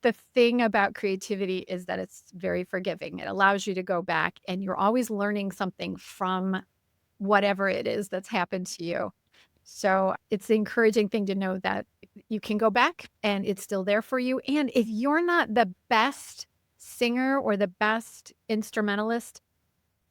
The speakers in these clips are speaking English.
the thing about creativity is that it's very forgiving. It allows you to go back and you're always learning something from whatever it is that's happened to you. So it's the encouraging thing to know that you can go back and it's still there for you. And if you're not the best singer or the best instrumentalist,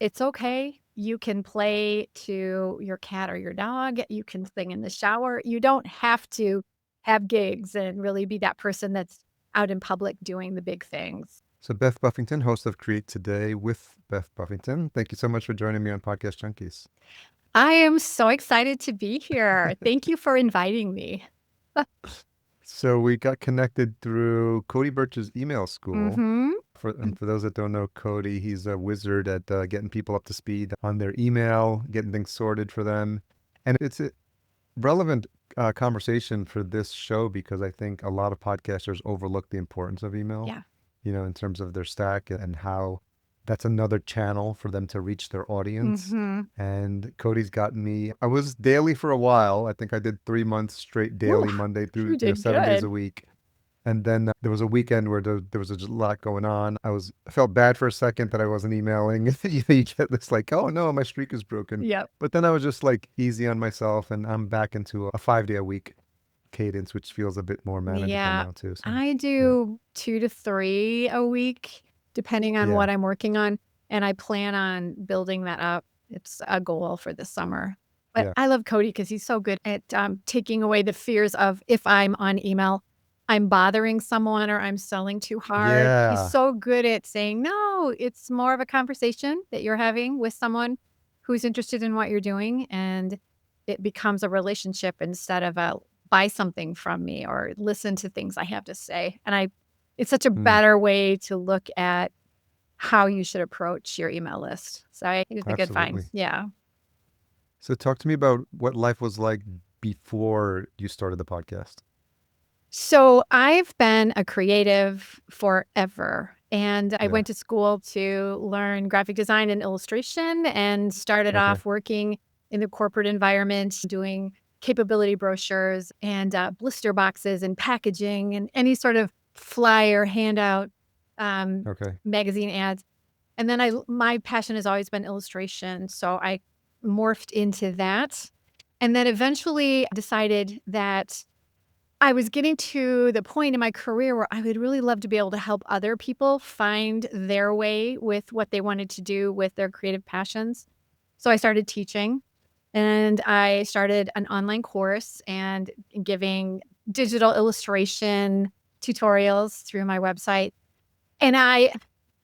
it's okay. You can play to your cat or your dog. You can sing in the shower. You don't have to have gigs and really be that person that's out in public doing the big things. So Beth Buffington, host of Create Today with Beth Buffington. Thank you so much for joining me on Podcast Junkies. I am so excited to be here. Thank you for inviting me. So we got connected through Cody Birch's email school. Mm-hmm. And for those that don't know Cody, he's a wizard at getting people up to speed on their email, getting things sorted for them. And it's a relevant conversation for this show because I think a lot of podcasters overlook the importance of email, Yeah. in terms of their stack and how that's another channel for them to reach their audience. Mm-hmm. And Cody's gotten me, I was daily for a while. I think I did 3 months straight Ooh, daily, Monday through, you did 7 days a good. week. And then there was a weekend where there was a lot going on. I felt bad for a second that I wasn't emailing. You get this like, oh no, my streak is broken. Yep. But then I was just like easy on myself, and I'm back into a 5 day a week cadence, which feels a bit more manageable Yeah. now too. So I yeah, do 2 to 3 a week, depending on yeah, what I'm working on, and I plan on building that up. It's a goal for this summer. But yeah, I love Cody because he's so good at taking away the fears of if I'm on email, I'm bothering someone or I'm selling too hard. He's yeah. so good at saying, no, it's more of a conversation that you're having with someone who's interested in what you're doing. And it becomes a relationship instead of a buy something from me or listen to things I have to say. And it's such a Mm, better way to look at how you should approach your email list. So I think it's a good find. absolutely. Yeah. So talk to me about what life was like before you started the podcast. So I've been a creative forever. And I Yeah. went to school to learn graphic design and illustration and started Okay. off working in the corporate environment, doing capability brochures and blister boxes and packaging and any sort of flyer, handout, Okay. magazine ads. And then my passion has always been illustration. So I morphed into that. And then eventually decided that I was getting to the point in my career where I would really love to be able to help other people find their way with what they wanted to do with their creative passions. So I started teaching and I started an online course and giving digital illustration tutorials through my website. And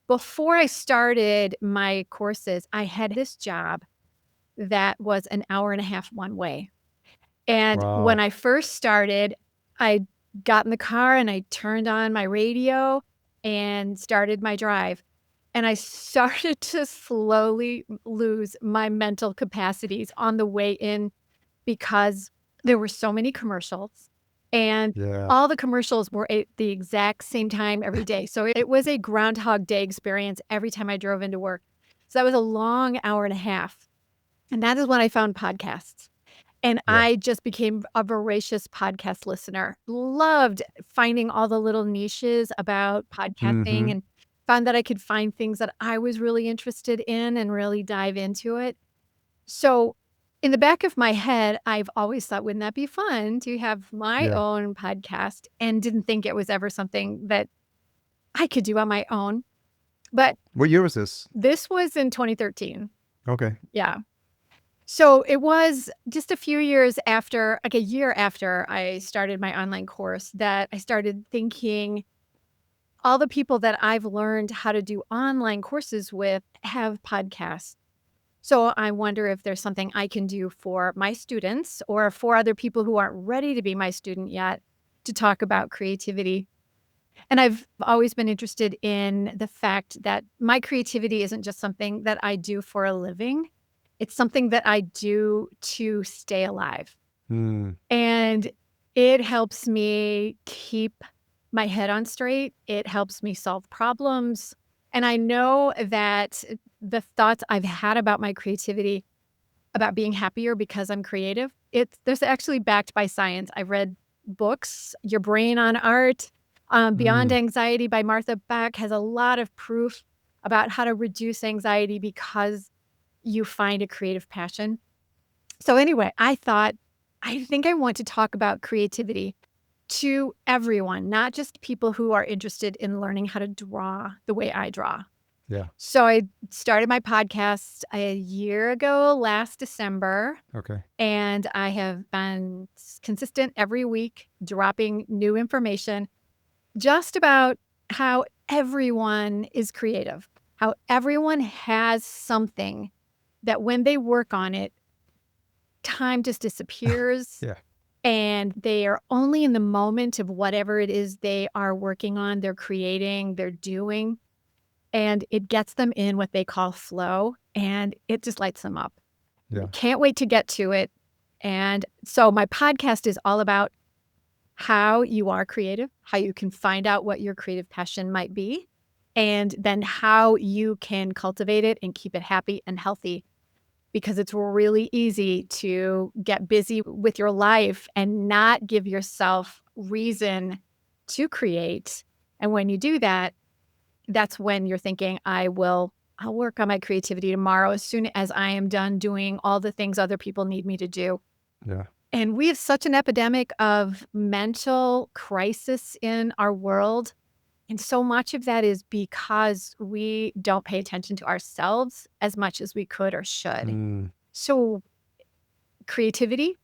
before I started my courses, I had this job that was an hour and a half one way. And when Wow. I first started, I got in the car and I turned on my radio and started my drive. And I started to slowly lose my mental capacities on the way in because there were so many commercials and Yeah. all the commercials were at the exact same time every day. So it was a Groundhog Day experience every time I drove into work. So that was a long hour and a half. And that is when I found podcasts. And Yeah. I just became a voracious podcast listener. Loved finding all the little niches about podcasting Mm-hmm. and found that I could find things that I was really interested in and really dive into it. So in the back of my head, I've always thought, wouldn't that be fun to have my Yeah. own podcast? And didn't think it was ever something that I could do on my own. But What year was this? this was in 2013. Okay. Yeah. So it was just a few years after, like a year after I started my online course, that I started thinking all the people that I've learned how to do online courses with have podcasts. So I wonder if there's something I can do for my students or for other people who aren't ready to be my student yet to talk about creativity. And I've always been interested in the fact that my creativity isn't just something that I do for a living. It's something that I do to stay alive. Hmm. And it helps me keep my head on straight. It helps me solve problems. And I know that the thoughts I've had about my creativity, about being happier because I'm creative, there's actually backed by science. I've read books, Your Brain on Art, Beyond Mm, Anxiety by Martha Beck has a lot of proof about how to reduce anxiety because you find a creative passion. So anyway, I thought, I think I want to talk about creativity to everyone, not just people who are interested in learning how to draw the way I draw. yeah. So I started my podcast a year ago, last December, Okay. and I have been consistent every week, dropping new information just about how everyone is creative, how everyone has something that when they work on it, time just disappears Yeah. and they are only in the moment of whatever it is they are working on, they're creating, they're doing, and it gets them in what they call flow, and it just lights them up. Yeah. Can't wait to get to it. And so my podcast is all about how you are creative, how you can find out what your creative passion might be, and then how you can cultivate it and keep it happy and healthy. Because it's really easy to get busy with your life and not give yourself reason to create. And when you do that, that's when you're thinking, I'll work on my creativity tomorrow as soon as I am done doing all the things other people need me to do. Yeah. And we have such an epidemic of mental crisis in our world. And so much of that is because we don't pay attention to ourselves as much as we could or should. Mm. So, creativity,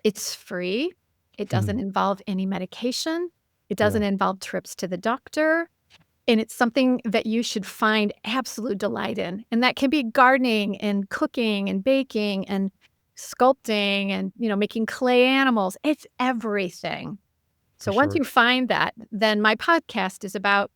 it's free. It doesn't involve any medication. It Yeah. doesn't involve trips to the doctor. And it's something that you should find absolute delight in. And that can be gardening and cooking and baking and sculpting and, making clay animals. It's everything. For So once sure. you find that, then my podcast is about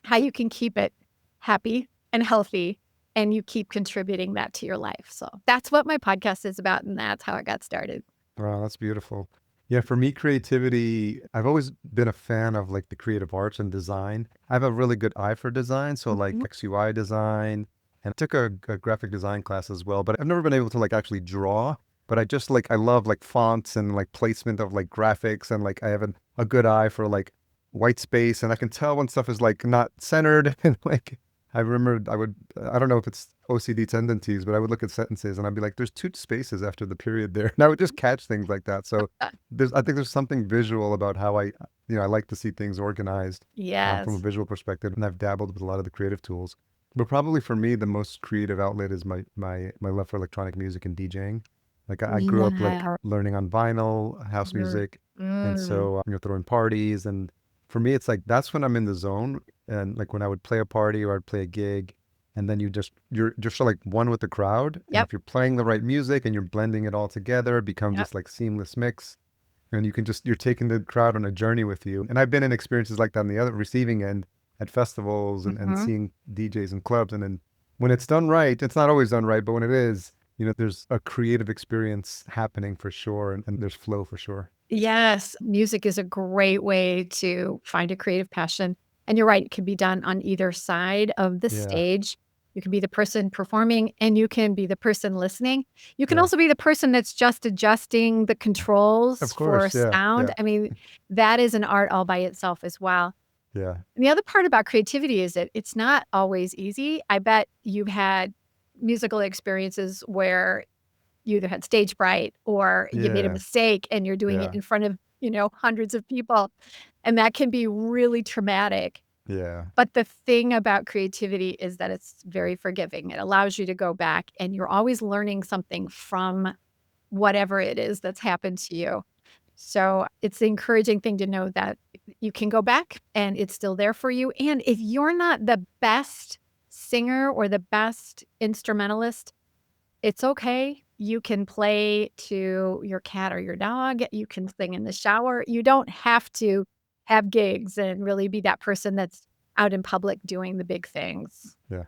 how you can keep it happy and healthy and you keep contributing that to your life. So that's what my podcast is about. And that's how it got started. Wow, that's beautiful. Yeah, for me, creativity, I've always been a fan of like the creative arts and design. I have a really good eye for design, so like Mhm. XUI design, and I took a graphic design class as well, but I've never been able to like actually draw. But I just like I love like fonts and like placement of like graphics and like I have a good eye for like white space and I can tell when stuff is like not centered and like I remember I don't know if it's OCD tendencies, but I would look at sentences and I'd be like, there's two spaces after the period there. And I would just catch things like that. So I think there's something visual about how I like to see things organized from a Yes. visual perspective. And I've dabbled with a lot of the creative tools. But probably for me, the most creative outlet is my love for electronic music and DJing. Like I grew up like Yeah. learning on vinyl, house Mm. music. And Mm. so, throwing parties. And for me, it's like that's when I'm in the zone and like when I would play a party or I'd play a gig, and then you're just like one with the crowd. And Yep. if you're playing the right music and you're blending it all together, it becomes Yep. this like seamless mix. And you're taking the crowd on a journey with you. And I've been in experiences like that on the other receiving end at festivals and Mhm. seeing DJs and clubs. And then when it's done right, it's not always done right, but when it is, there's a creative experience happening for sure, and there's flow for sure. Yes, music is a great way to find a creative passion. And you're right, it can be done on either side of the Yeah. stage. You can be the person performing and you can be the person listening. You can Yeah. also be the person that's just adjusting the controls Of for course. Yeah. sound. Yeah. I mean, that is an art all by itself as well. Yeah. And the other part about creativity is that it's not always easy. I bet you've had musical experiences where you either had stage fright or you made a Yeah. mistake and you're doing it Yeah. in front of, hundreds of people, and that can be really traumatic. Yeah. But the thing about creativity is that it's very forgiving. It allows you to go back and you're always learning something from whatever it is that's happened to you. So, it's the encouraging thing to know that you can go back and it's still there for you, and if you're not the best singer or the best instrumentalist, it's okay. You can play to your cat or your dog. You can sing in the shower. You don't have to have gigs and really be that person that's out in public doing the big things. Yeah.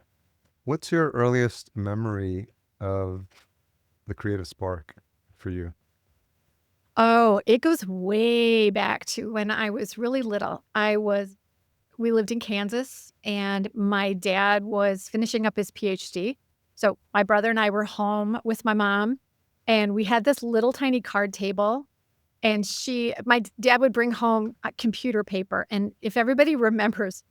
What's your earliest memory of the creative spark for you? Oh, it goes way back to when I was really little. We lived in Kansas and my dad was finishing up his PhD. So my brother and I were home with my mom and we had this little tiny card table. And my dad would bring home computer paper. And if everybody remembers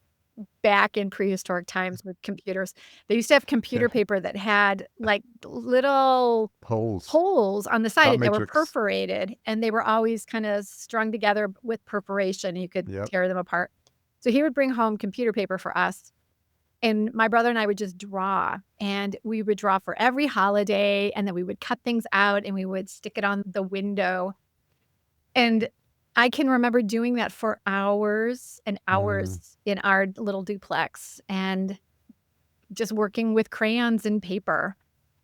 back in prehistoric times with computers, they used to have Yeah. computer paper that had like little Holes. holes on the Dot side that were matrix. perforated, and they were always kind of strung together with perforation. You could Yep. tear them apart. So he would bring home computer paper for us, and my brother and I would just draw, and we would draw for every holiday, and then we would cut things out and we would stick it on the window. And I can remember doing that for hours and Mm, hours in our little duplex and just working with crayons and paper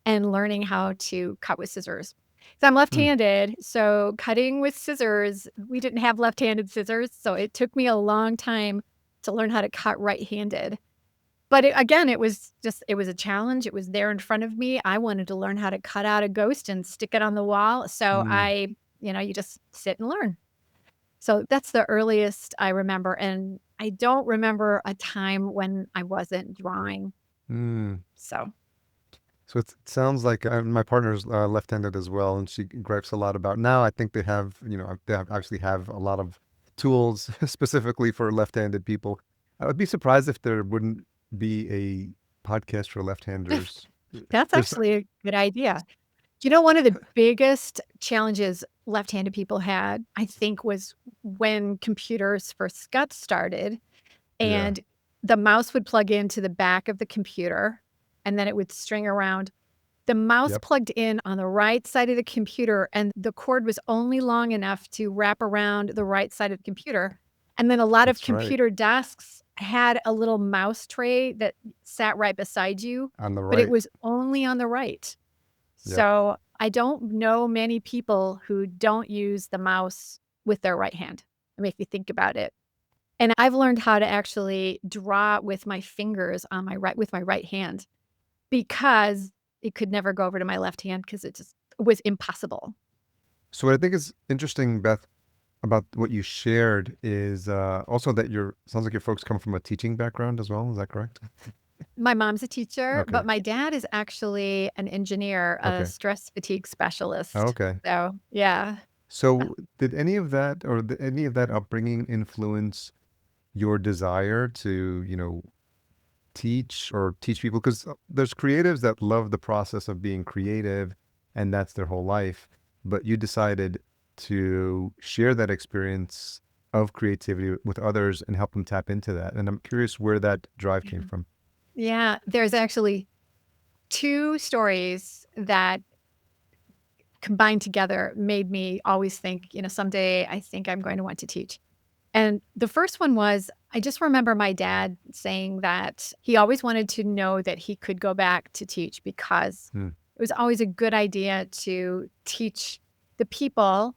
and learning how to cut with scissors. So I'm mm, left-handed, so cutting with scissors, we didn't have left-handed scissors, so it took me a long time to learn how to cut right-handed. But again, it was a challenge. It was there in front of me. I wanted to learn how to cut out a ghost and stick it on the wall. So mm, you just sit and learn. So that's the earliest I remember. And I don't remember a time when I wasn't drawing. mm. So So it sounds like my partner's left-handed as well, and she gripes a lot about now. I think they have, actually have a lot of tools specifically for left-handed people. I would be surprised if there wouldn't be a podcast for left-handers. that's There's, actually a good idea. One of the biggest challenges left-handed people had, I think, was when computers first got started. yeah, And the mouse would plug into the back of the computer, and then it would string around. The mouse yep, plugged in on the right side of the computer, and the cord was only long enough to wrap around the right side of the computer. And then a lot of that's right. computer desks had a little mouse tray that sat right beside you, On the but it right, was only on the right. yep. So I don't know many people who don't use the mouse with their right hand. It makes me think about it. And I've learned how to actually draw with my fingers on my right with my right hand because it could never go over to my left hand because it just was impossible. So what I think is interesting, Beth, about what you shared is also that sounds like your folks come from a teaching background as well. Is that correct? My mom's a teacher, Okay. but my dad is actually an engineer, a Okay. stress fatigue specialist. Okay. So, yeah. So did any of that or any of that upbringing influence your desire to, teach or teach people? Because there's creatives that love the process of being creative and that's their whole life. But you decided to share that experience of creativity with others and help them tap into that. And I'm curious where that drive came Yeah. from. Yeah, there's actually 2 stories that combined together made me always think, someday I think I'm going to want to teach. And the first one was, I just remember my dad saying that he always wanted to know that he could go back to teach because Hmm. it was always a good idea to teach the people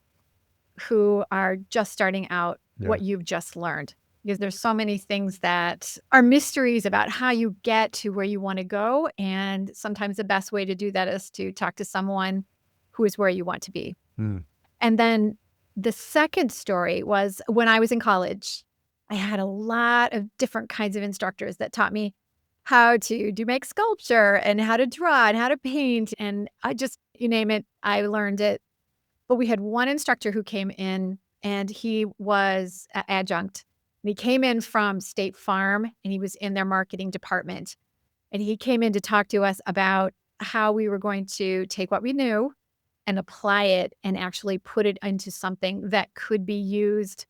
who are just starting out Yeah. what you've just learned. Because there's so many things that are mysteries about how you get to where you want to go. And sometimes the best way to do that is to talk to someone who is where you want to be. Hmm. And then the second story was when I was in college, I had a lot of different kinds of instructors that taught me how to make sculpture and how to draw and how to paint. And I just, you name it, I learned it. But we had one instructor who came in and he was an adjunct. And he came in from State Farm and he was in their marketing department. And he came in to talk to us about how we were going to take what we knew and apply it and actually put it into something that could be used.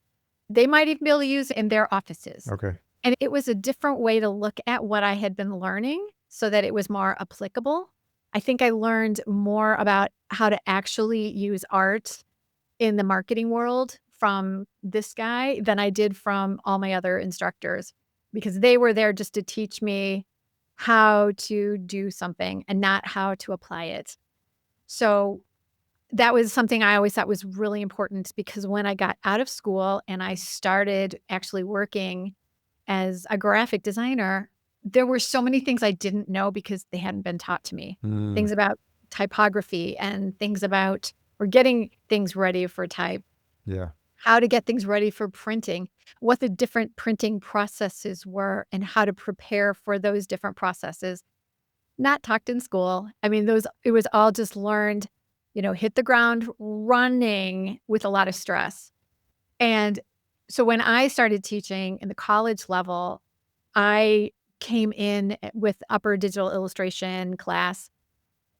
They might even be able to use it in their offices. Okay. And it was a different way to look at what I had been learning so that it was more applicable. I think I learned more about how to actually use art in the marketing world from this guy than I did from all my other instructors because they were there just to teach me how to do something and not how to apply it. So that was something I always thought was really important because when I got out of school and I started actually working as a graphic designer, there were so many things I didn't know because they hadn't been taught to me. Hmm. Things about typography and things about or getting things ready for type, Yeah. how to get things ready for printing, what the different printing processes were, and how to prepare for those different processes. Not taught in school. I mean, it was all just learned hit the ground running with a lot of stress. And so when I started teaching in the college level, I came in with upper digital illustration class,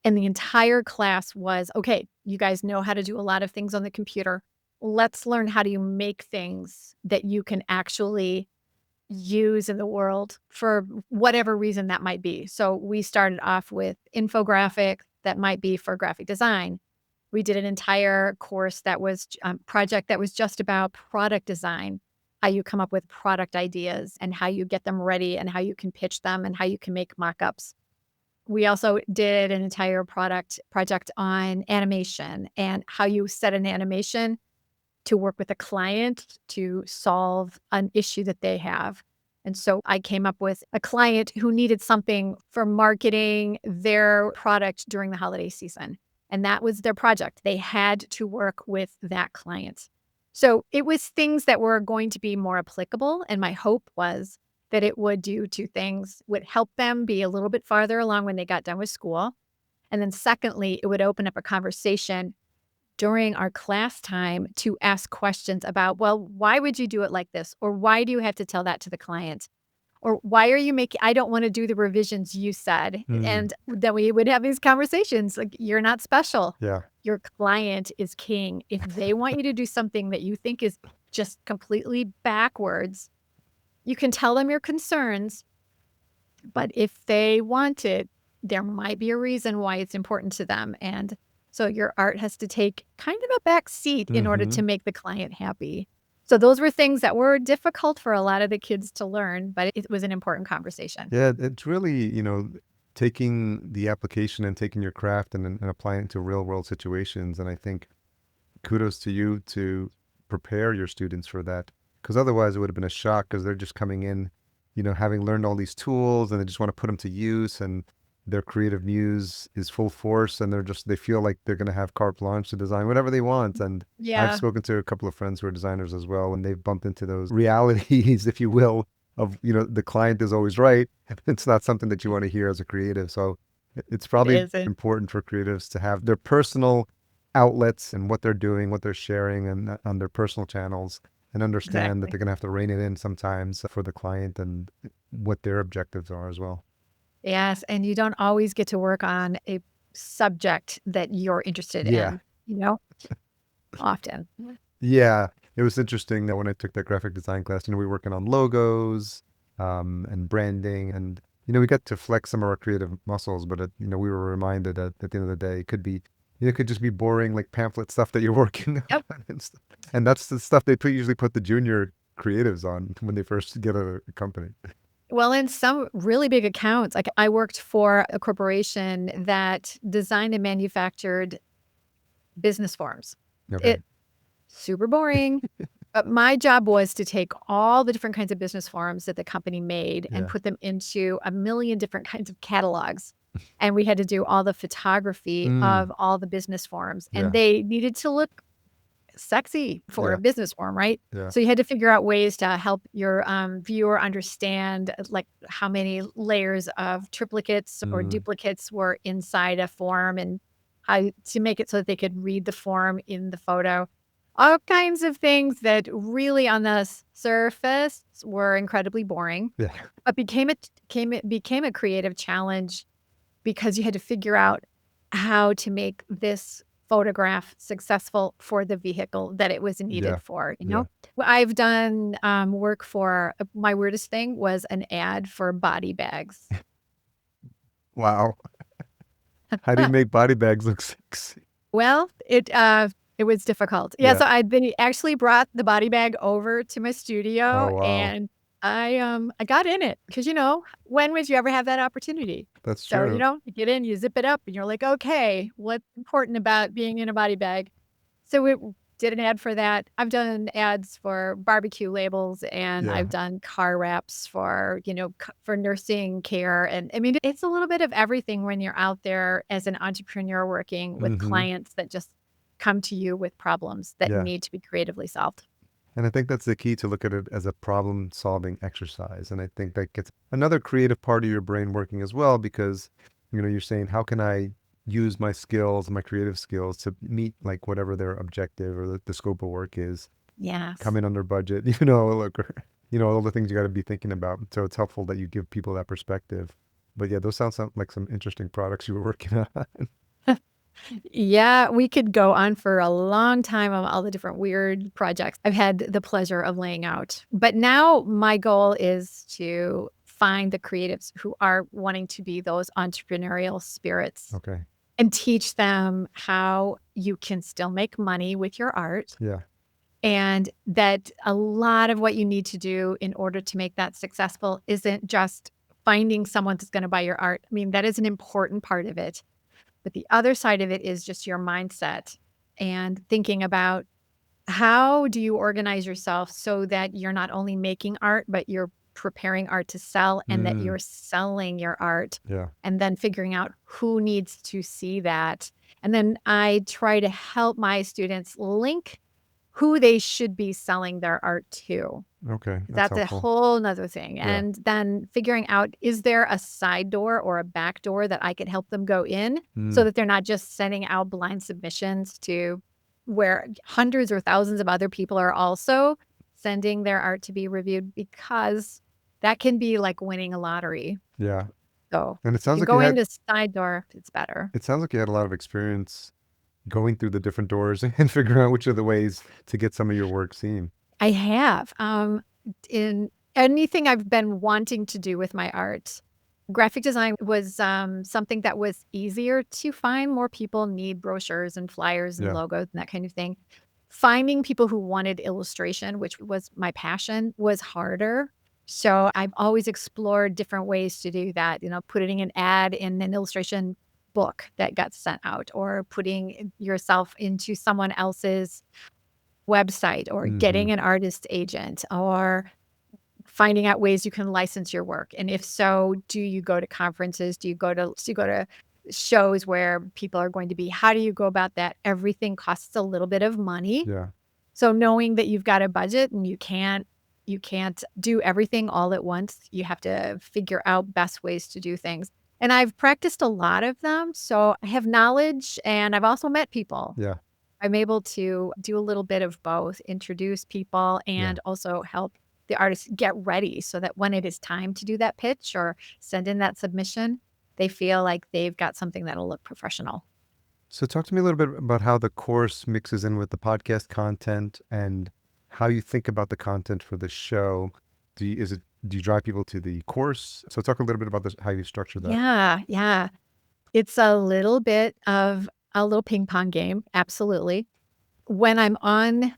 and the entire class was, "Okay, you guys know how to do a lot of things on the computer. Let's learn how to make things that you can actually use in the world for whatever reason that might be." So we started off with infographic that might be for graphic design. We did an entire course that was project that was just about product design, how you come up with product ideas and how you get them ready and how you can pitch them and how you can make mock-ups. We also did an entire project on animation and how you set an animation to work with a client to solve an issue that they have. And so I came up with a client who needed something for marketing their product during the holiday season. And that was their project. They had to work with that client. So it was things that were going to be more applicable. And my hope was that it would do two things, would help them be a little bit farther along when they got done with school. And then secondly, it would open up a conversation during our class time to ask questions about, well, why would you do it like this? Or why do you have to tell that to the client? Or why are you making, I don't want to do the revisions you said. Mm, And then we would have these conversations like, you're not special. yeah. Your client is king. If they want you to do something that you think is just completely backwards, you can tell them your concerns. But if they want it, there might be a reason why it's important to them. And so your art has to take kind of a back seat in order to Mhm. make the client happy. So those were things that were difficult for a lot of the kids to learn, but it was an important conversation. Yeah, it's really, taking the application and taking your craft and applying it to real world situations. And I think kudos to you to prepare your students for that. Because otherwise it would have been a shock because they're just coming in, having learned all these tools and they just want to put them to use and their creative muse is full force and they feel like they're going to have carte blanche to design whatever they want. And I've Yeah, spoken to a couple of friends who are designers as well, and they've bumped into those realities, if you will, of, the client is always right. It's not something that you want to hear as a creative. So it's it probably isn't. important for creatives to have their personal outlets and what they're doing, what they're sharing and on their personal channels and understand that Exactly. they're going to have to rein it in sometimes for the client and what their objectives are as well. Yes. And you don't always get to work on a subject that you're interested Yeah. in, you know, often. Yeah. It was interesting that when I took that graphic design class, we were working on logos, and branding and, we got to flex some of our creative muscles, but, we were reminded that at the end of the day, it could just be boring, like pamphlet stuff that you're working Yep. on and stuff. And that's the stuff they usually put the junior creatives on when they first get a company. Well, in some really big accounts, like I worked for a corporation that designed and manufactured business forms. Okay. It super boring, but my job was to take all the different kinds of business forms that the company made and Yeah. put them into a million different kinds of catalogs. And we had to do all the photography Mm, of all the business forms, and yeah. they needed to look sexy for a Yeah. business form, right? Yeah. So you had to figure out ways to help your viewer understand like how many layers of triplicates or Mm, duplicates were inside a form and how to make it so that they could read the form in the photo. All kinds of things that really on the surface were incredibly boring, yeah. but became a creative challenge because you had to figure out how to make this photograph successful for the vehicle that it was needed Yeah. for, you Yeah. know? Well, I've done, work for my weirdest thing was an ad for body bags. Wow. How do you make body bags look sexy? Well, it was difficult. Yeah, Yeah. so they actually brought the body bag over to my studio, Oh, wow. and I got in it because when would you ever have that opportunity? That's So, true. you get in, you zip it up, and you're like, "Okay, what's important about being in a body bag?" So we did an ad for that. I've done ads for barbecue labels, and Yeah. I've done car wraps for, for nursing care, and I mean, it's a little bit of everything when you're out there as an entrepreneur working with Hmm. clients that just come to you with problems that Yeah. need to be creatively solved. And I think that's the key to look at it as a problem solving exercise. And I think that gets another creative part of your brain working as well because, you're saying, how can I use my skills, my creative skills to meet like whatever their objective or the scope of work is, Yes. come in under budget, look, all the things you got to be thinking about. So it's helpful that you give people that perspective. But yeah, those sound like some interesting products you were working on. Yeah, we could go on for a long time on all the different weird projects I've had the pleasure of laying out. But now my goal is to find the creatives who are wanting to be those entrepreneurial spirits Okay. and teach them how you can still make money with your art, Yeah. and that a lot of what you need to do in order to make that successful isn't just finding someone that's going to buy your art. I mean, that is an important part of it. But the other side of it is just your mindset and thinking about how do you organize yourself so that you're not only making art, but you're preparing art to sell and that Mm, you're selling your art, yeah. and then figuring out who needs to see that. And then I try to help my students link who they should be selling their art to. Okay. That's That's a helpful. whole nother thing. Yeah. And then figuring out, is there a side door or a back door that I could help them go in so Mm, that they're not just sending out blind submissions to where hundreds or thousands of other people are also sending their art to be reviewed, because that can be like winning a lottery. yeah. So And it if you sounds can like you go had into side door, it's better. it sounds like you had a lot of experience going through the different doors and figuring out which are the ways to get some of your work seen. I have. In anything I've been wanting to do with my art, graphic design was something that was easier to find. More people need brochures and flyers and Yeah. logos and that kind of thing. Finding people who wanted illustration, which was my passion, was harder. So I've always explored different ways to do that. Putting an ad in an illustration book that got sent out, or putting yourself into someone else's website, or Hmm. getting an artist agent, or finding out ways you can license your work. And if so, do you go to conferences? Do you go to shows where people are going to be? How do you go about that? Everything costs a little bit of money. Yeah. So knowing that you've got a budget and you can't do everything all at once. You have to figure out best ways to do things. And I've practiced a lot of them, so I have knowledge, and I've also met people. Yeah. I'm able to do a little bit of both, introduce people Yeah. and also help the artist get ready so that when it is time to do that pitch or send in that submission, they feel like they've got something that'll look professional. So talk to me a little bit about how the course mixes in with the podcast content and how you think about the content for the show. Do you drive people to the course? So talk a little bit about this, how you structure that. Yeah, yeah. It's a little bit of a little ping pong game, absolutely. When I'm on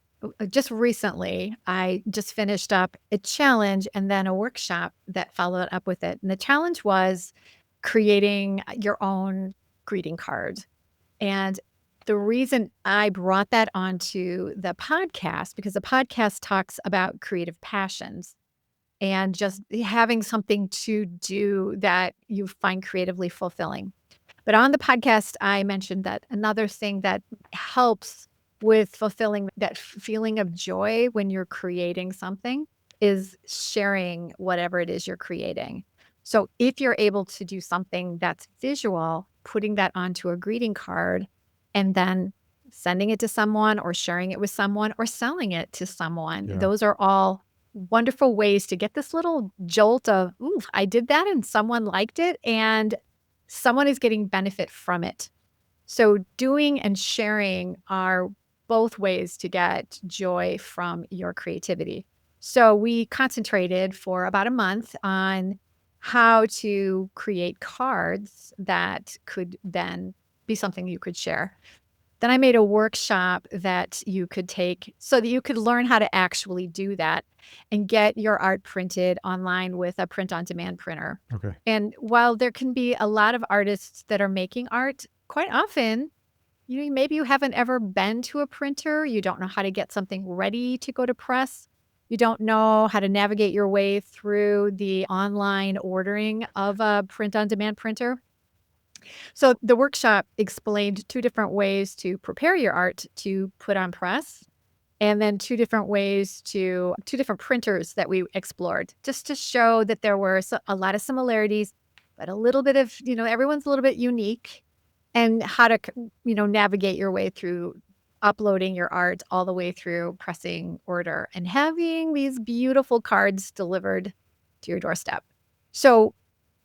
just recently, I just finished up a challenge and then a workshop that followed up with it. And the challenge was creating your own greeting card. And the reason I brought that onto the podcast, because the podcast talks about creative passions and just having something to do that you find creatively fulfilling. But on the podcast, I mentioned that another thing that helps with fulfilling that feeling of joy when you're creating something is sharing whatever it is you're creating. So if you're able to do something that's visual, putting that onto a greeting card and then sending it to someone or sharing it with someone or selling it to someone, Yeah. those are all wonderful ways to get this little jolt of, ooh, I did that and someone liked it. And someone is getting benefit from it. So doing and sharing are both ways to get joy from your creativity. So we concentrated for about a month on how to create cards that could then be something you could share. Then I made a workshop that you could take so that you could learn how to actually do that and get your art printed online with a print on demand printer. Okay. And while there can be a lot of artists that are making art, quite often, maybe you haven't ever been to a printer, you don't know how to get something ready to go to press. You don't know how to navigate your way through the online ordering of a print on demand printer. So the workshop explained two different ways to prepare your art to put on press, and then two different printers that we explored, just to show that there were a lot of similarities, but a little bit of, everyone's a little bit unique. and how to, navigate your way through uploading your art all the way through pressing order and having these beautiful cards delivered to your doorstep. So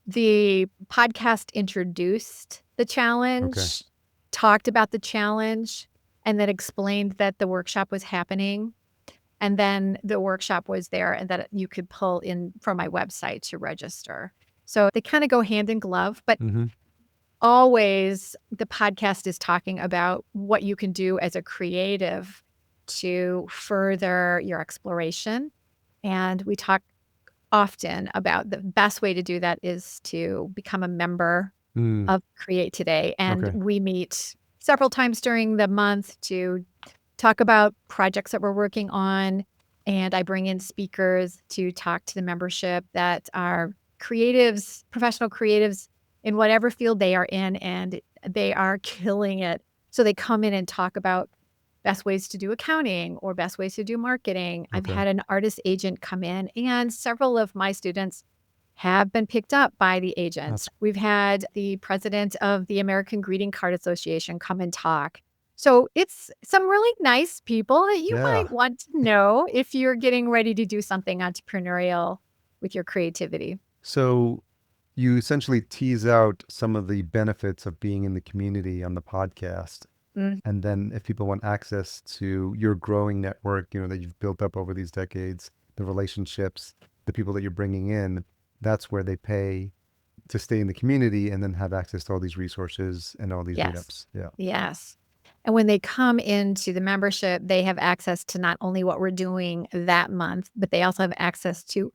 the podcast introduced the Okay. challenge, talked about the challenge, and then explained that the workshop was happening. And then the workshop was there and that you could pull in from my website to register. So they kind of go hand in glove, but Mm-hmm. always the podcast is talking about what you can do as a creative to further your exploration. And we talk often about the best way to do that is to become a member Mm. of Create Today. And Okay. we meet several times during the month to talk about projects that we're working on. And I bring in speakers to talk to the membership that are creatives, professional creatives in whatever field they are in, and they are killing it. So they come in and talk about best ways to do accounting or best ways to do marketing. I've Okay. had an artist agent come in, and several of my students have been picked up by the agents. We've had the president of the American Greeting Card Association come and talk. So it's some really nice people that you Yeah. might want to know if you're getting ready to do something entrepreneurial with your creativity. So you essentially tease out some of the benefits of being in the community on the podcast. Mm. And then if people want access to your growing network, that you've built up over these decades, the relationships, the people that you're bringing in, that's where they pay to stay in the community and then have access to all these resources and all these Yes. meetups. Yeah. Yes. And when they come into the membership, they have access to not only what we're doing that month, but they also have access to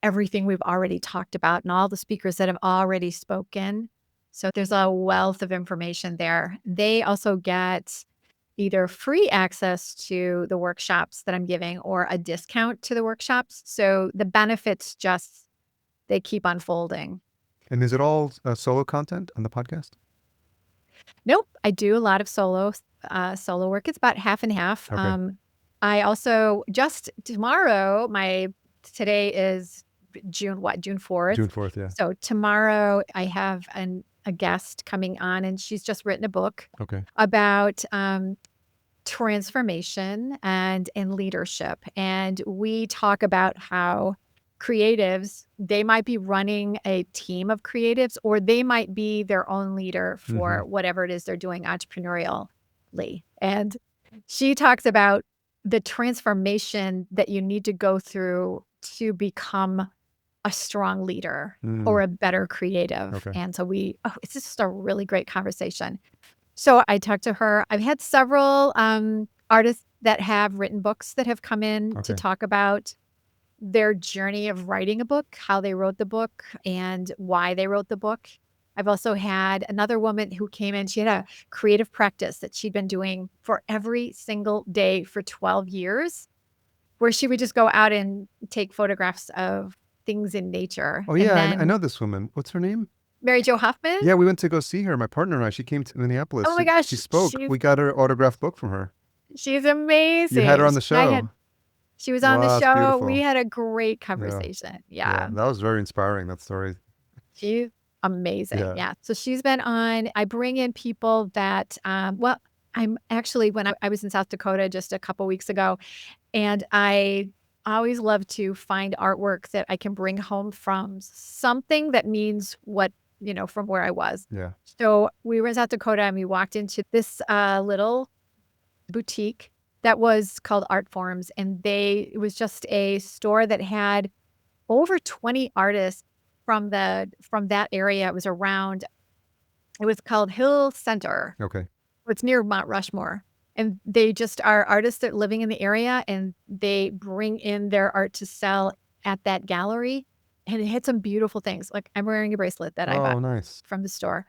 everything we've already talked about and all the speakers that have already spoken. So there's a wealth of information there. They also get either free access to the workshops that I'm giving or a discount to the workshops. So the benefits just, they keep unfolding. And is it all solo content on the podcast? Nope, I do a lot of solo work. It's about half and half. Okay. I also just tomorrow, today is June 4th. June 4th. Yeah. So tomorrow I have a guest coming on, and she's just written a book Okay. about transformation and leadership. And we talk about how creatives, they might be running a team of creatives, or they might be their own leader for whatever it is they're doing entrepreneurially. And she talks about the transformation that you need to go through to become a strong leader or a better creative. Okay. And so it's just a really great conversation. So I talked to her. I've had several artists that have written books that have come in to Okay. talk about their journey of writing a book, how they wrote the book, and why they wrote the book. I've also had another woman who came in. She had a creative practice that she'd been doing for every single day for 12 years, where she would just go out and take photographs of things in nature. Oh, And yeah. I then know this woman. What's her name? Mary Jo Huffman. Yeah, we went to go see her. My partner and I. She came to Minneapolis. Oh my She, gosh, she spoke. We got her autographed book from her. she's You had her amazing. on the show. She was on the Wow, that's show. We beautiful. had a great Yeah. conversation. Yeah. Yeah. That was very inspiring, that story. She's amazing. Yeah. Yeah. So she's been on. I bring in people that, I'm actually, when I was in South Dakota just a couple weeks ago, and I always love to find artwork that I can bring home from something that means from where I was. Yeah. So we were in South Dakota and we walked into this little boutique that was called Art Forms, and it was just a store that had over 20 artists from that area. It was called Hill Center. Okay. It's near Mount Rushmore. And they just are artists that are living in the area, and they bring in their art to sell at that gallery. And it had some beautiful things. Like, I'm wearing a bracelet that I bought Oh, nice. from the store.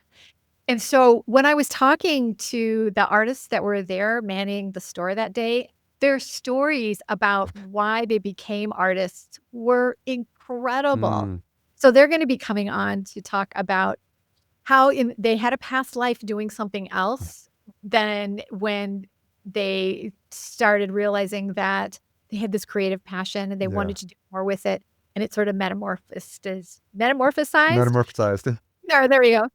And so when I was talking to the artists that were there manning the store that day, their stories about why they became artists were incredible. Mm. So they're going to be coming on to talk about how they had a past life doing something else than when they started realizing that they had this creative passion and they Yeah. wanted to do more with it. And it sort of metamorphosized. Metamorphosized. There we go.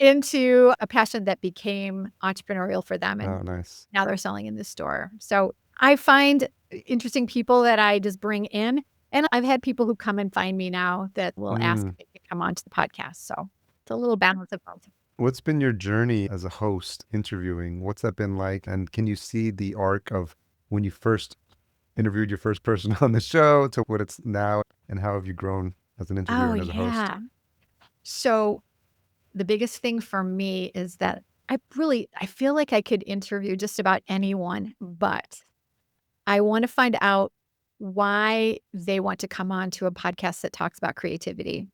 into a passion that became entrepreneurial for them. Oh, And nice. now they're selling in the store. So I find interesting people that I just bring in. And I've had people who come and find me now that will ask Mm. if they can come onto the podcast. So it's a little balance of both. What's been your journey as a host interviewing? What's that been like? And can you see the arc of when you first interviewed your first person on the show to what it's now? And how have you grown as an interviewer Oh, and as a host? yeah. So the biggest thing for me is that I feel like I could interview just about anyone, but I want to find out why they want to come on to a podcast that talks about creativity.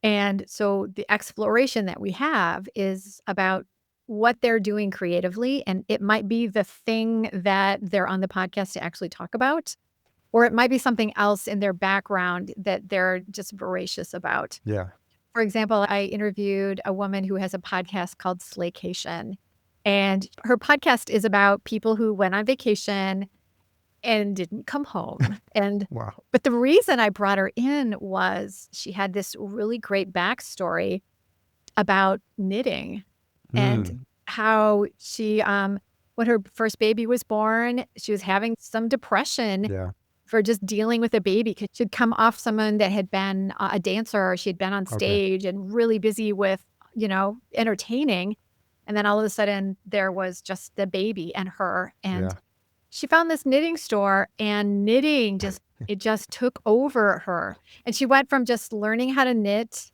And so the exploration that we have is about what they're doing creatively. And it might be the thing that they're on the podcast to actually talk about, or it might be something else in their background that they're just voracious about. Yeah. For example, I interviewed a woman who has a podcast called Slaycation. And her podcast is about people who went on vacation and didn't come home. Wow. But the reason I brought her in was she had this really great backstory about knitting and Mm. how when her first baby was born, she was having some depression Yeah. for just dealing with a baby because she'd come off someone that had been a dancer, or she'd been on Okay. stage and really busy with, entertaining. And then all of a sudden there was just the baby and her. And Yeah. she found this knitting store, and knitting it just took over her. And she went from just learning how to knit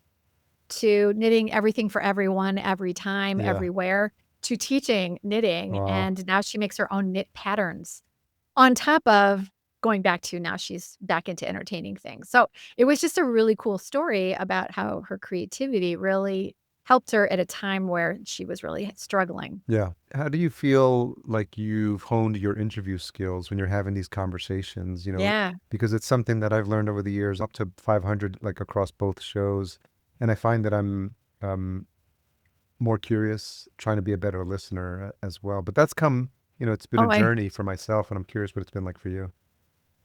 to knitting everything for everyone, every time, Yeah. everywhere, to teaching knitting. Wow. And now she makes her own knit patterns on top of going back to now she's back into entertaining things. So it was just a really cool story about how her creativity really helped her at a time where she was really struggling. Yeah. How do you feel like you've honed your interview skills when you're having these conversations, Yeah. because it's something that I've learned over the years, up to 500, like across both shows. And I find that I'm more curious, trying to be a better listener as well. But that's come, it's been a Oh, journey for myself, and I'm curious what it's been like for you.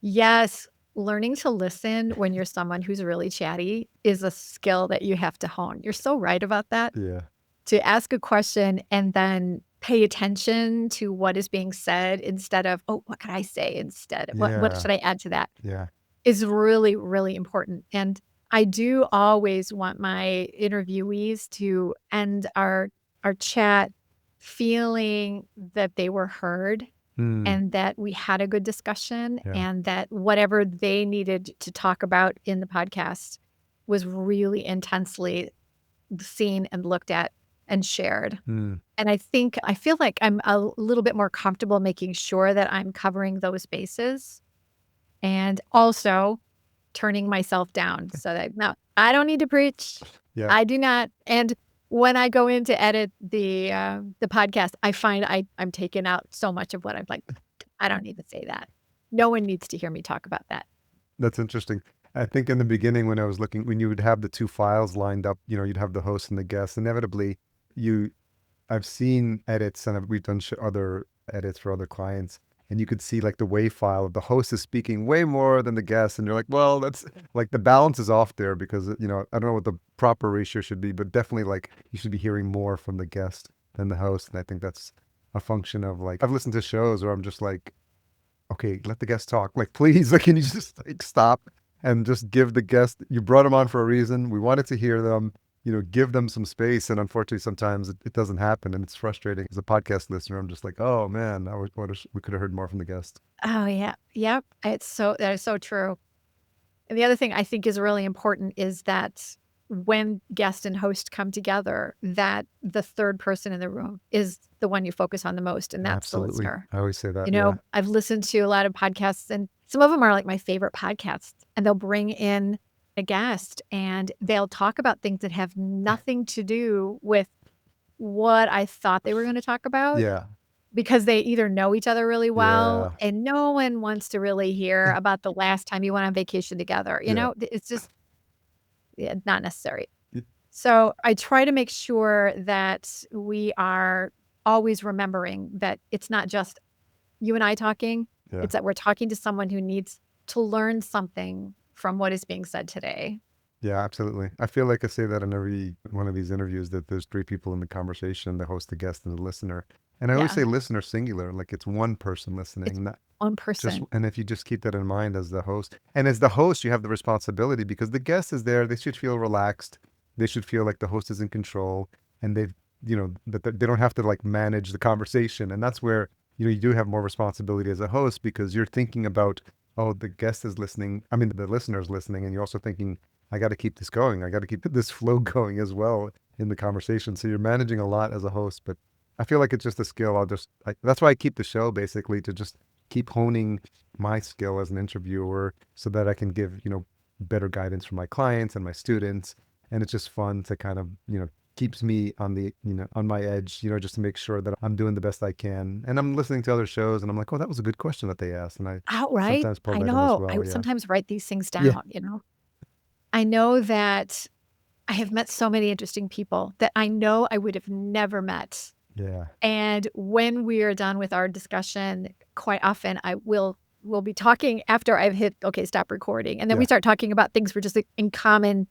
yes. Learning to listen when you're someone who's really chatty is a skill that you have to hone. You're so right about that. Yeah. To ask a question and then pay attention to what is being said instead of, oh, what could I say instead? What Yeah. should I add to that? Yeah. Is really, really important. And I do always want my interviewees to end our chat feeling that they were heard Mm. and that we had a good discussion, Yeah. and that whatever they needed to talk about in the podcast was really intensely seen and looked at and shared. Mm. And I feel like I'm a little bit more comfortable making sure that I'm covering those bases, and also turning myself down so that, no, I don't need to preach. Yeah. I do not. And when I go in to edit the podcast, I find I'm taking out so much of what I'm like, I don't need to say that. No one needs to hear me talk about that. That's interesting. I think in the beginning when I was looking, when you would have the two files lined up, you'd have the host and the guest. Inevitably, you, I've seen edits, and we've done other edits for other clients, and you could see like the WAV file of the host is speaking way more than the guest, and you're like, well, that's like the balance is off there because I don't know what the proper ratio should be, but definitely like you should be hearing more from the guest than the host, and I think that's a function of like I've listened to shows where I'm just like, okay, let the guest talk. Like, please, like, can you just like stop and just give the guest, you brought them on for a reason. We wanted to hear them, give them some space. And unfortunately, sometimes it doesn't happen. And it's frustrating. As a podcast listener, I'm just like, oh man, we could have heard more from the guest. Oh yeah. Yep. That is so true. And the other thing I think is really important is that when guest and host come together, that the third person in the room is the one you focus on the most, and that's the Absolutely. listener. I always say that. Yeah. I've listened to a lot of podcasts, and some of them are like my favorite podcasts, and they'll bring in a guest and they'll talk about things that have nothing to do with what I thought they were going to talk about, Yeah. because they either know each other really well, Yeah. and no one wants to really hear about the last time you went on vacation together. Yeah. It's just, yeah, not necessary. Y- So I try to make sure that we are always remembering that it's not just you and I talking. Yeah. It's that we're talking to someone who needs to learn something from what is being said today. Yeah, absolutely. I feel like I say that in every one of these interviews that there's three people in the conversation, the host, the guest, and the listener. And I always Yeah. say listener singular, like it's one person It's listening, not one just, person. and if you just keep that in mind as the host, and as the host, you have the responsibility because the guest is there. They should feel relaxed. They should feel like the host is in control and they've, that they don't have to like manage the conversation. And that's where, you do have more responsibility as a host because you're thinking about, oh, the guest is listening. I mean, the listener is listening, and you're also thinking, I got to keep this going. I got to keep this flow going as well in the conversation. So you're managing a lot as a host, but I feel like it's just a skill. That's why I keep the show basically to just keep honing my skill as an interviewer so that I can give, better guidance for my clients and my students. And it's just fun to kind of, keeps me on on my edge, just to make sure that I'm doing the best I can. And I'm listening to other shows and I'm like, oh, that was a good question that they asked. And I Outright, sometimes pull I that in as know. I well. would Yeah. sometimes write these things Yeah. down, you know? I know that I have met so many interesting people that I know I would have never met. Yeah. And when we are done with our discussion, quite often we'll be talking after I've hit, okay, stop recording. And then we Yeah. start talking about things we're just like, in common,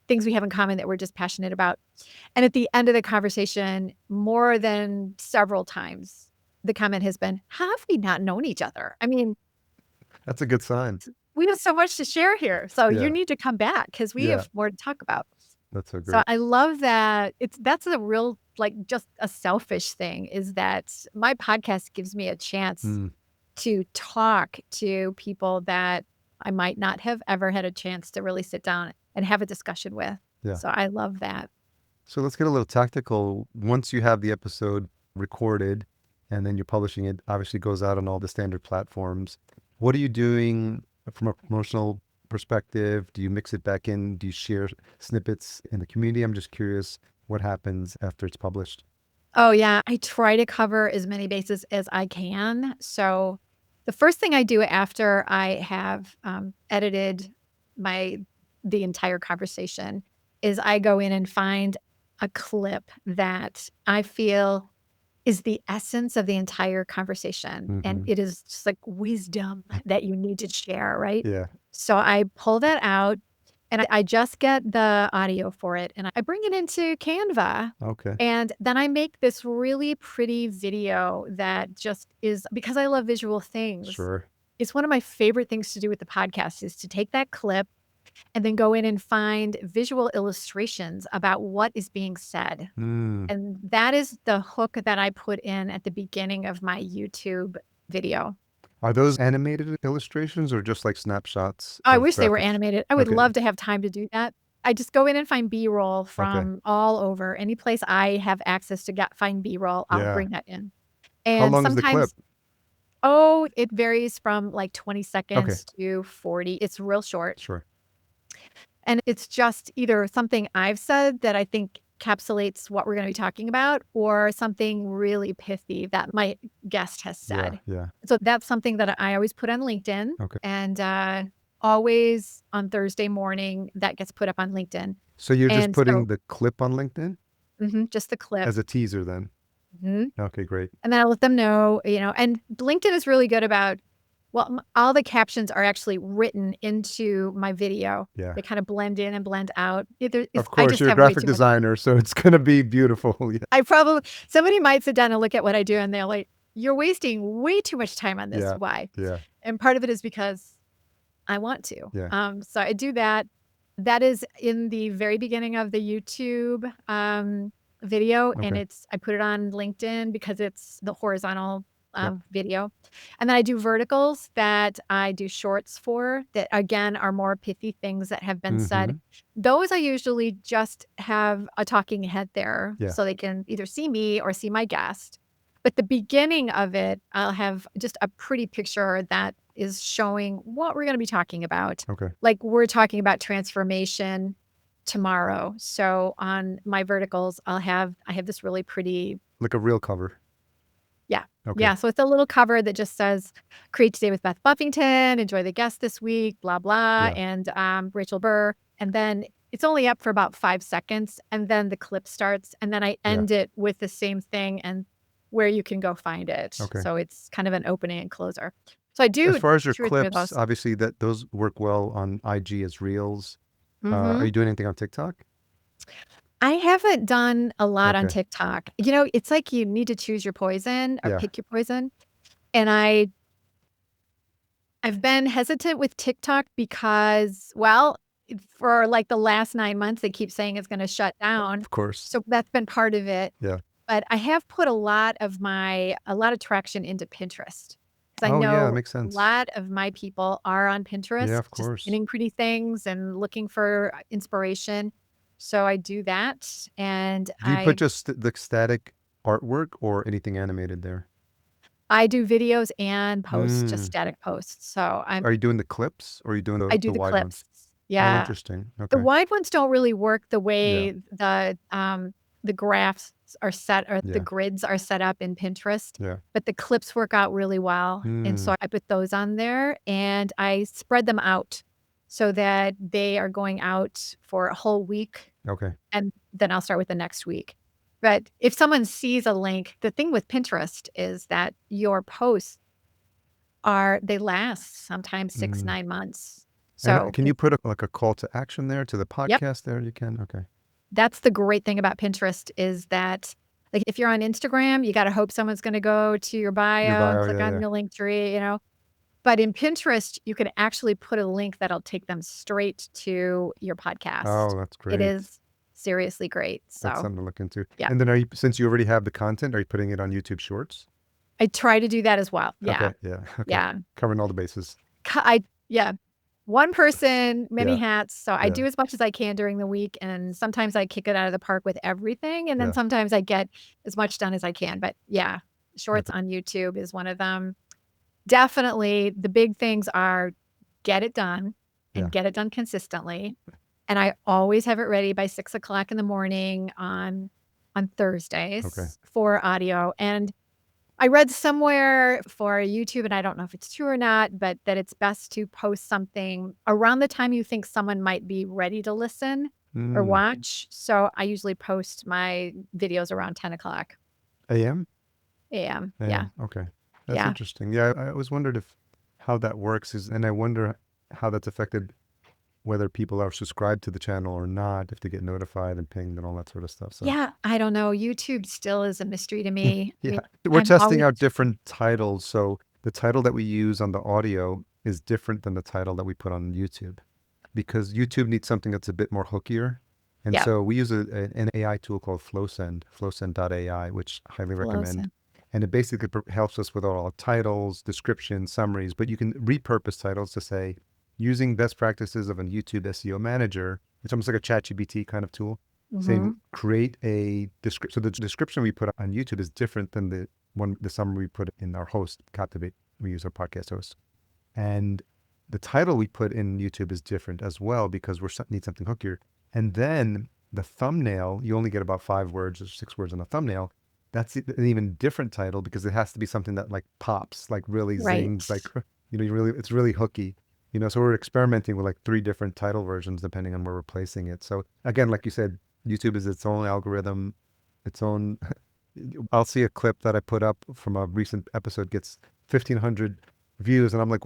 things we have in common that we're just passionate about. And at the end of the conversation, more than several times, the comment has been, how have we not known each other? I mean, That's a good sign. we have so much to share here. So you Yeah. need to come back because we Yeah. have more to talk about. That's so So great. I love that that's a real, like, just a selfish thing is that my podcast gives me a chance Mm, to talk to people that I might not have ever had a chance to really sit down and have a discussion with. yeah. So I love that. So let's get a little tactical. Once you have the episode recorded and then you're publishing it, obviously goes out on all the standard platforms. What are you doing from a promotional perspective? Do you mix it back in? Do you share snippets in the community? I'm just curious what happens after it's published. Oh, yeah. I try to cover as many bases as I can. So the first thing I do after I have edited my the entire conversation is I go in and find a clip that I feel is the essence of the entire conversation. And Hmm. it is just like wisdom that you need to share, right? Yeah. So I pull that out and I just get the audio for it and I bring it into Canva. Okay. And then I make this really pretty video that just is because I love visual things. Sure. It's one of my favorite things to do with the podcast is to take that clip and then go in and find visual illustrations about what is being said. Mm. And that is the hook that I put in at the beginning of my YouTube video. Are those animated illustrations or just like snapshots I of wish they were graphics? animated. I would Okay. love to have time to do that. I just go in and find B-roll Okay. from all over. Any place I have access to get find B-roll, I'll Yeah. bring that in. How And long is the clip? sometimes it varies from like 20 Okay. seconds to 40. It's real short. Sure. And it's just either something I've said that I think encapsulates what we're going to be talking about or something really pithy that my guest has Yeah. said. Yeah. So that's something that I always put on LinkedIn Okay. and always on Thursday morning that gets put up on LinkedIn. So you're just And putting so the clip on LinkedIn just the clip. as a teaser then? Mhm. Okay, great. And then I let them know, and LinkedIn is really good about, well, all the captions are actually written into my video. Yeah. They kind of blend in and blend out. Of I course, just you're a have way graphic too much. designer, so it's gonna be beautiful. Yeah. I probably somebody might sit down and look at what I do and they're like, "You're wasting way too much time on this. Yeah. Why?" Yeah. And part of it is because I want to. Yeah. So I do that. That is in the very beginning of the YouTube video, and Okay. I put it on LinkedIn because it's the horizontal Yep. video, and then I do verticals that I do shorts for that again are more pithy things that have been said. Mhm. Those I usually just have a talking head there Yeah. so they can either see me or see my guest. But the beginning of it, I'll have just a pretty picture that is showing what we're gonna be talking about. Okay. Like, we're talking about transformation tomorrow. So on my verticals, I have this really pretty. Like a real cover. Yeah. Okay. Yeah, so it's a little cover that just says, "Create Today with Beth Buffington, enjoy the guest this week, blah, blah," Yeah. and, Rachel Burr, and then it's only up for about 5 seconds, and then the clip starts, and then I Yeah. end it with the same thing and where you can go find it. Okay. So it's kind of an opening and closer. So I As do far as your 2 or 3 of clips, those. obviously those work well on IG as reels. Are Mhm. you doing anything on TikTok? I haven't done a lot on Okay. TikTok. You know, it's like you need to choose your poison or Yeah, pick your poison, and I've been hesitant with TikTok because, well, for, like, the last 9 months, they keep saying it's gonna shut down, of course. so that's been part of it, Yeah. but I have put a lot of traction into Pinterest, 'cause I Oh, yeah, know makes a sense. lot of my people are on Yeah, Pinterest, of just course. pinning pretty things and looking for, inspiration, so I do that, and Do you put just the static artwork or anything animated there? I do videos and posts, just Mm. static posts, so Are you doing the clips or are you doing I the do the wide ones? clips. Oh, Yeah. interesting. The Okay. wide ones don't really work the Yeah. way the graphs are set or the Yeah. grids are set up in Pinterest, Yeah. but the clips work out really well, and Mm. so I put those on there, and I spread them out so that they are going out for a whole week, Okay. and then I'll start with the next week. But if someone sees a link, the thing with Pinterest is that your posts they last sometimes 6, Mm. 9 months. And So, can you put like a call to action there to the yep. podcast there? You can. Okay. That's the great thing about Pinterest is that, like, if you're on Instagram, you gotta hope someone's gonna go to your Your bio and bio. click Yeah. on Yeah. your link tree, you know? But in Pinterest, you can actually put a link that'll take them straight to your podcast. Oh, that's It great. is seriously great. That's So, something to look into. yeah. And then since you already have the content, are you putting it on YouTube Shorts? I try to do that as well. Yeah. Okay. Yeah. Okay. Yeah. Covering all the bases. Yeah. One person, many Yeah. hats, so I Yeah. do as much as I can during the week, and sometimes I kick it out of the park with everything, and then Yeah. sometimes I get as much done as I can, but yeah, shorts Okay. on YouTube is one of them. Definitely, the big things are get it done Yeah. and get it done consistently, and I always have it ready by 6 o'clock in the morning on Okay. Thursdays for audio, and I read somewhere for YouTube, and I don't know if it's true or not, but that it's best to post something around the time you think someone might be ready to listen or Mm. watch. So I usually post my videos around 10 o'clock AM? AM. Yeah. AM. Okay. That's Yeah. interesting. Yeah, I always wondered if how that works is, and I wonder how that's affected whether people are subscribed to the channel or not, if they get notified and pinged and all that sort of stuff. So Yeah. I don't know. YouTube still is a mystery to me. I yeah, mean, we're I'm testing always out different titles. So the title that we use on the audio is different than the title that we put on YouTube because YouTube needs something that's a bit more hookier. And yeah, so we use an AI tool called flowsend.ai, which I highly close recommend. in. And it basically helps us with all our titles, descriptions, summaries, but you can repurpose titles to say, using best practices of a YouTube SEO manager, it's almost like a ChatGPT kind of tool, saying Mhm. create a description. So the description we put on YouTube is different than the summary we put in our host, Captivate. We use our podcast host. And the title we put in YouTube is different as well because need something hookier. And then the thumbnail, you only get about 5 words or 6 words on a thumbnail. That's an even different title because it has to be something that like pops, like really Right. zings, like it's really hooky. So we're experimenting with like 3 different title versions depending on where we're placing it. So again, like you said, YouTube is its own algorithm, its own. I'll see a clip that I put up from a recent episode gets 1,500 views, and I'm like,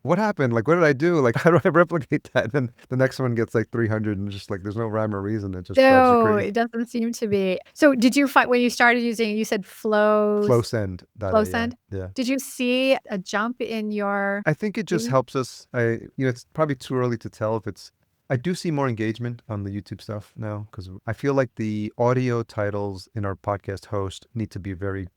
what happened? Like, what did I do? Like, how do I replicate that? And the next one gets like 300, and just like, there's no rhyme or reason. It just drives you No, crazy. it doesn't seem to be. So did you find when you started using it, you said Flowsend.ai. Flowsend? Yeah. Did you see a jump in your I think it just view? helps us. It's probably too early to tell if it's. I do see more engagement on the YouTube stuff now because I feel like the audio titles in our podcast host need to be very,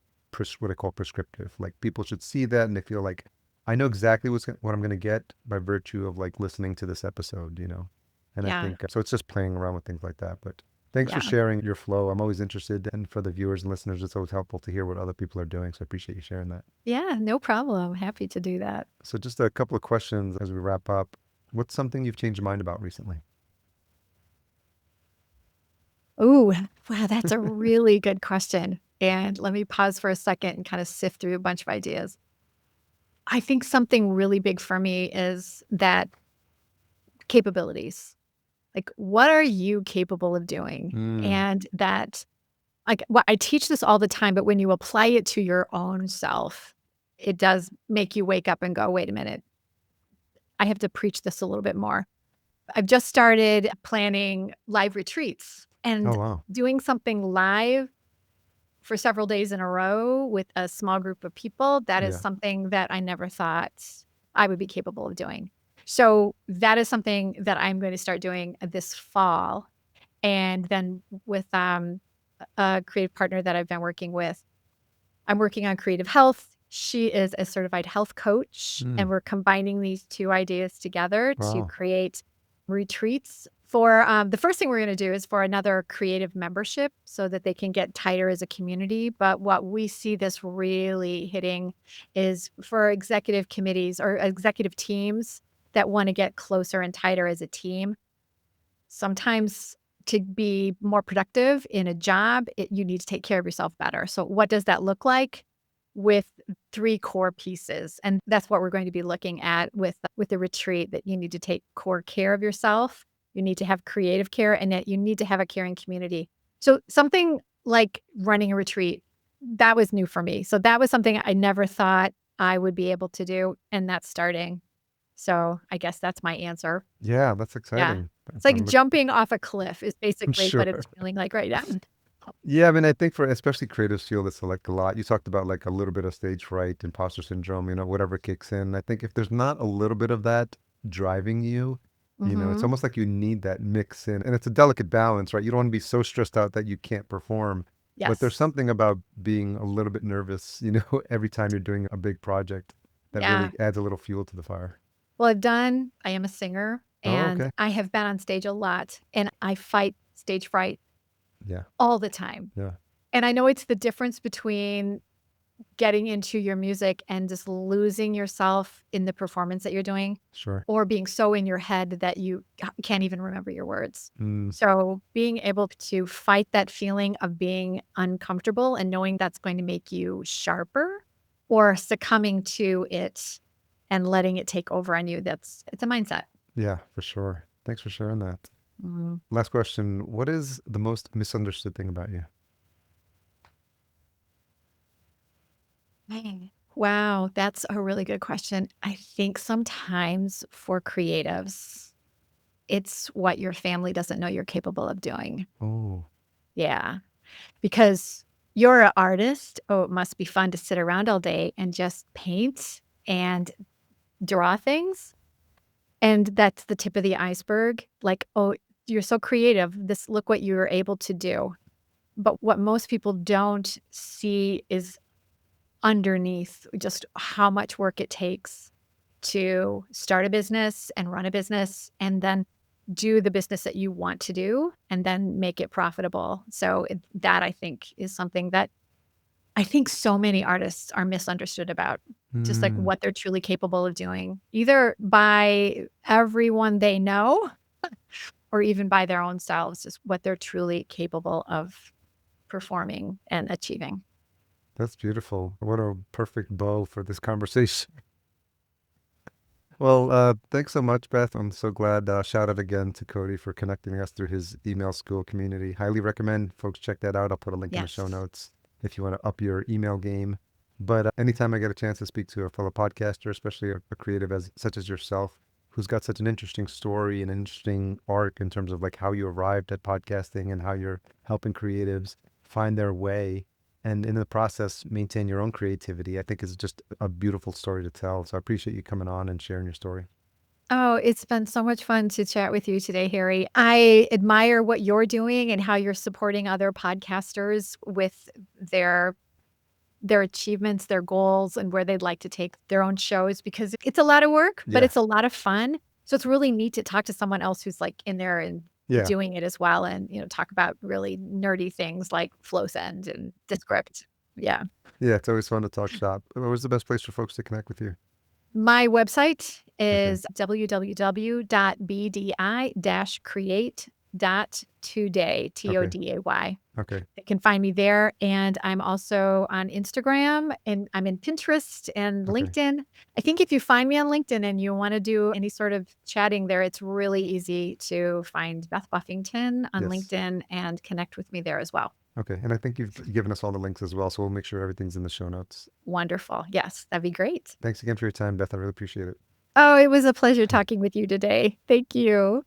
what I call prescriptive. Like people should see that and they feel like I know exactly what I'm going to get by virtue of like listening to this episode. And I Yeah, think so. It's just playing around with things like that. But thanks for yeah. sharing your flow. I'm always interested, and for the viewers and listeners, it's always helpful to hear what other people are doing. So I appreciate you sharing that. Yeah, no problem. Happy to do that. So just a couple of questions as we wrap up. What's something you've changed your mind about recently? Ooh, wow, that's a really good question. And let me pause for a second and kind of sift through a bunch of ideas. I think something really big for me is that capabilities. Like, what are you capable of doing? Mm, And that, like, well, I teach this all the time, but when you apply it to your own self, it does make you wake up and go, wait a minute, I have to preach this a little bit more. I've just started planning live retreats Oh, and wow. doing something live for several days in a row with a small group of people. That is Yeah. something that I never thought I would be capable of doing. So that is something that I'm going to start doing this fall. And then with a creative partner that I've been working with, I'm working on creative health. She is a certified health coach, and Mm. we're combining these two ideas together to Wow. create retreats. For the first thing we're going to do is for another creative membership so that they can get tighter as a community. But what we see this really hitting is for executive committees or executive teams that want to get closer and tighter as a team. Sometimes to be more productive in a job, you need to take care of yourself better. So what does that look like? With 3 core pieces, and that's what we're going to be looking at with the retreat, that you need to take core care of yourself, you need to have creative care, and that you need to have a caring community. So something like running a retreat, that was new for me. So that was something I never thought I would be able to do, and that's starting. So I guess that's my answer. Yeah, that's Yeah. exciting. It's like jumping off a cliff is I'm basically what sure. it's feeling like right now. Yeah, I mean, I think for especially creatives feel this like a lot. You talked about like a little bit of stage fright, imposter syndrome, whatever kicks in. I think if there's not a little bit of that driving you, it's Mhm. almost like you need that mix in. And it's a delicate balance, right? You don't want to be so stressed out that you can't perform. But there's Yes. something about being a little bit nervous, every time you're doing a big project that Yeah. really adds a little fuel to the fire. Well, I am a singer, Oh, and okay. I have been on stage a lot, and I fight stage fright Yeah. all the time. Yeah. And I know it's the difference between getting into your music and just losing yourself in the performance that you're doing, Sure. or being so in your head that you can't even remember your words. Mm, So, being able to fight that feeling of being uncomfortable and knowing that's going to make you sharper, or succumbing to it and letting it take over on you, it's a mindset. yeah, for sure. Thanks for sharing that. Mhm. Last question. What is the most misunderstood thing about you? Dang. Wow, that's a really good question. I think sometimes for creatives, it's what your family doesn't know you're capable of doing. Oh, Yeah, because you're an artist. Oh, it must be fun to sit around all day and just paint and draw things. And that's the tip of the iceberg. Like, oh, you're so creative. Look what you were able to do. But what most people don't see is underneath just how much work it takes to start a business and run a business and then do the business that you want to do and then make it profitable. So that I think is something that I think so many artists are misunderstood about, just like mm, what they're truly capable of doing, either by everyone they know or even by their own selves, just what they're truly capable of performing and achieving. that's beautiful. What a perfect bow for this conversation. Well, thanks so much, Beth. I'm so glad. Shout out again to Cody for connecting us through his email school community. Highly recommend folks check that out. I'll put a link in the show Yes. notes if you want to up your email game. But anytime I get a chance to speak to a fellow podcaster, especially a creative such as yourself, who's got such an interesting story and interesting arc in terms of like how you arrived at podcasting and how you're helping creatives find their way and in the process maintain your own creativity, I think is just a beautiful story to tell. So I appreciate you coming on and sharing your story. Oh, it's been so much fun to chat with you today, Harry. I admire what you're doing and how you're supporting other podcasters with their their achievements, their goals, and where they'd like to take their own shows because it's a lot of work, but Yeah. it's a lot of fun. So it's really neat to talk to someone else who's like in there and Yeah. doing it as well and, talk about really nerdy things like flow send and Descript. Yeah. Yeah. It's always fun to talk shop. What was the best place for folks to connect with you? My website Okay. is www.bdi-create.today, Okay. Today. Okay. They can find me there, and I'm also on Instagram, and I'm in Pinterest and Okay. LinkedIn. I think if you find me on LinkedIn and you wanna do any sort of chatting there, it's really easy to find Beth Buffington on Yes. LinkedIn and connect with me there as well. Okay. And I think you've given us all the links as well. So we'll make sure everything's in the show notes. Wonderful. Yes, that'd be great. Thanks again for your time, Beth. I really appreciate it. Oh, it was a pleasure talking with you today. Thank you.